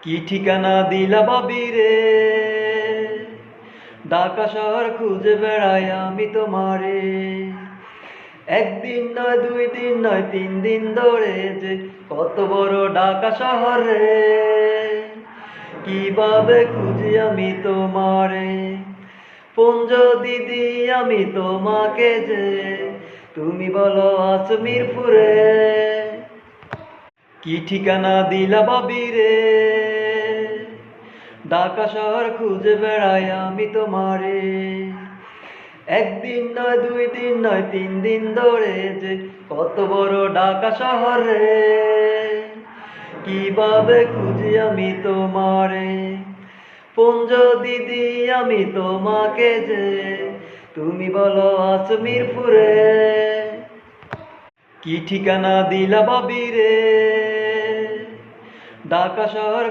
কি ঠিকানা দিলা বাবি রে, ঢাকা শহর খুঁজে বেড়াই আমি তোমারে। একদিন নয়, দুই দিন নয়, 3 দিন ধরে যে কত বড় ঢাকা শহর রে। কিভাবে খুঁজি আমি তোমারে, ফোন যদি দিই আমি তোমাকে যে, তুমি বলো আছো মিরপুরে। কি ঠিকানা দিলা বাবি রে, ঢাকা শহর খুঁজে বেড়াই আমি তোমারে। একদিন নয়, দুই দিন নয়, 3 দিন ধরে যে কত বড় ঢাকা শহর রে। কিভাবে খুঁজি আমি তোমারে, ফোন যদি দিই আমি তোমাকে যে, তুমি বলো আছো মিরপুরে। কি ঠিকানা দিলা বাবি রে, ঢাকা শহর